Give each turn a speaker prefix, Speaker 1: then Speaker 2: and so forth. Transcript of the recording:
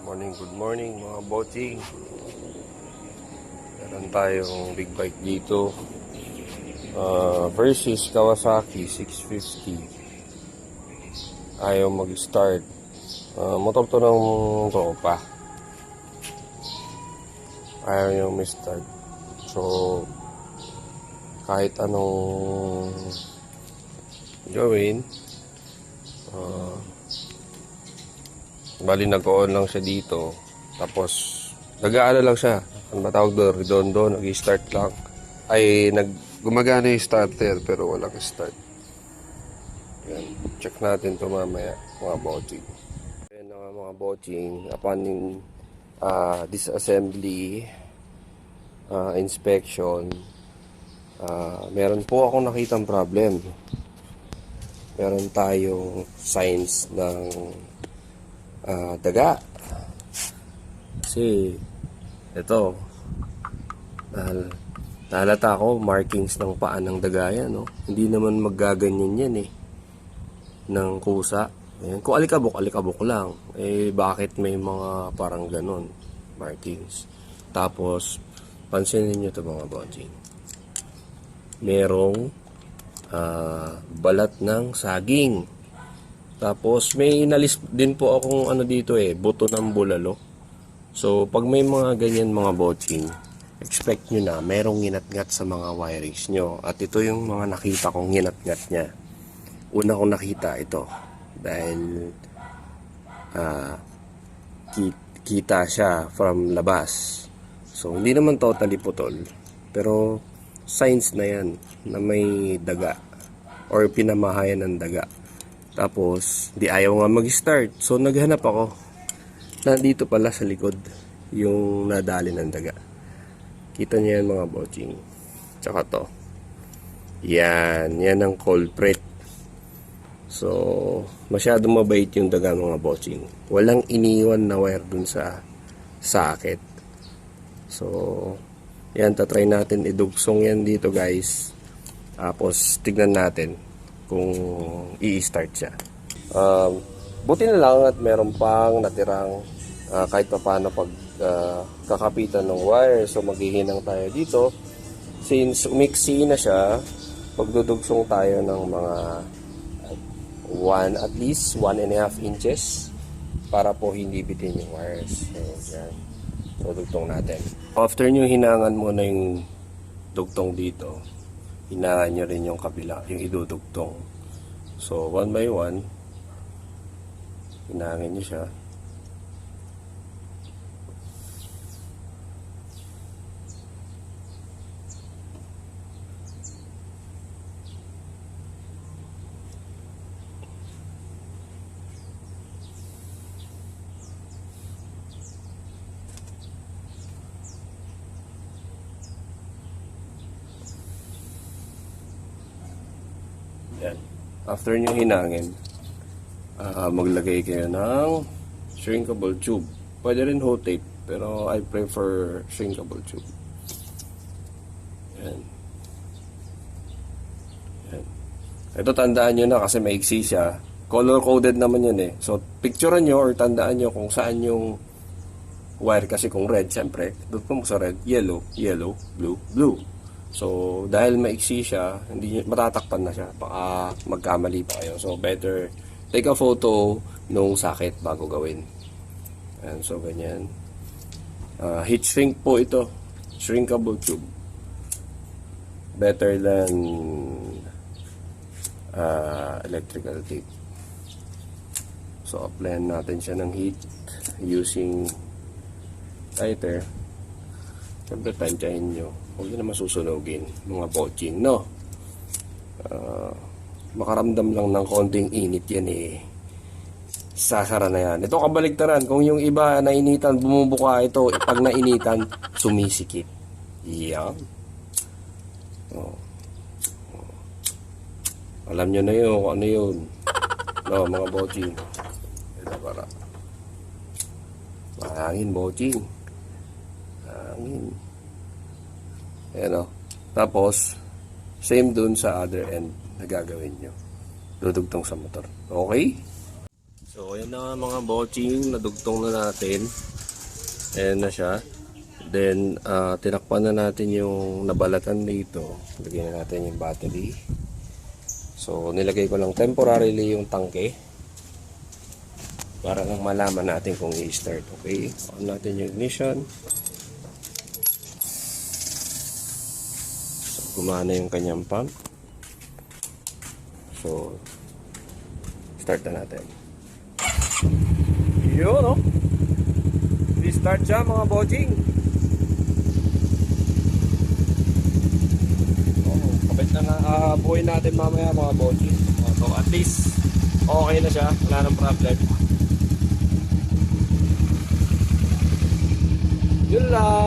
Speaker 1: Good morning mga bossing. Meron tayong big bike dito. Versus Kawasaki 650. Ayaw mag-start. Motor to ng tropa. Ayaw niyang mag-start. So, kahit anong gawin, bali nag-on lang siya dito. Tapos, nag-aala lang siya. Ano ba tawag doon? Redondo, nag-start lang. Ay, gumagana yung starter pero walang start. Yan. Check natin to mamaya, mga bossing. Ayan na nga mga bossing. Upon disassembly, inspection, meron po akong nakitang problem. Meron tayong signs ng daga. Kasi ito, nahalata ko markings ng paa ng daga yan, no? Hindi naman maggaganyan yan ng kusa. Ayan. Kung alikabok lang. Bakit may mga parang ganon markings? Tapos pansinin nyo ito mga bossing, merong balat ng saging. Tapos may inalis din po akong dito buto ng bulalo. So pag may mga ganyan mga bossing, expect nyo na merong nginat-ngat sa mga wirings nyo. At ito yung mga nakita kong nginat-ngat nya. Una kong nakita ito dahil kita siya from labas. So hindi naman totally putol, pero signs na yan na may daga or pinamahayan ng daga. Tapos di ayaw nga mag-start, so naghanap ako. Nandito pala sa likod yung nadali ng daga. Kita niyo yan mga bossing. Tsaka to, yan ang culprit. So masyadong mabait yung daga mga bossing. Walang iniwan na wire dun sa socket. So yan, tatry natin idugsong yan dito guys. Tapos tignan natin kung i-start siya. Buti na lang at meron pang natirang kahit pa paano pag kakapitan ng wire. So maghihinang tayo dito. Since umiksi na siya, pagdudugsong tayo ng mga at least 1.5 inches para po hindi bitin yung wires. So yan, so dugtong natin. After nyo hinangan mo na yung dugtong dito, hinangan nyo rin yung kabila, yung idudugtong. So, one by one, hinangin nyo siya. Yan. After nyo hinangin, maglagay kayo ng shrinkable tube. Pwede rin hot tape, pero I prefer shrinkable tube. Yan. Yan. Ito tandaan nyo na kasi maiksi siya. Color coded naman yun So picturean nyo or tandaan nyo kung saan yung wire. Kasi kung red, syempre doon po sa red, yellow, blue, blue. So dahil maiksi siya, hindi matatakpan na siya, baka magkamali pa kayo. So better take a photo nung socket bago gawin. And so ganyan. Heat shrink po ito, shrinkable tube. Better than electrical tape. So applyan natin siya ng heat using lighter. Siyempre tansyahin nyo, huwag nyo naman susunugin mga bossing, no? Makaramdam lang ng konting init yan sasara na yan. Ito kabaligtaran, kung yung iba nainitan, bumubuka, ito pag nainitan, sumisikip. Yan. Alam nyo na yun kung ano yun, no, mga bossing. Ito para mahangin bossing, hangin. Ayan o. Tapos same dun sa other end na gagawin nyo, dudugtong sa motor. Okay? So So ayan na mga boching, nadugtong na natin. Ayan na siya. Then tinakpan na natin yung nabalatan dito. Lagyan na natin yung battery. So nilagay ko lang temporarily yung tangke para lang malaman natin kung i-start. Okay, on natin yung ignition. So gumana yung kanyang pump. So start na natin. Yun, no? Restart siya mga boching. Kapit na na buhay natin mamaya mga boching. So at least okay na siya, wala nang problem. Yun lang.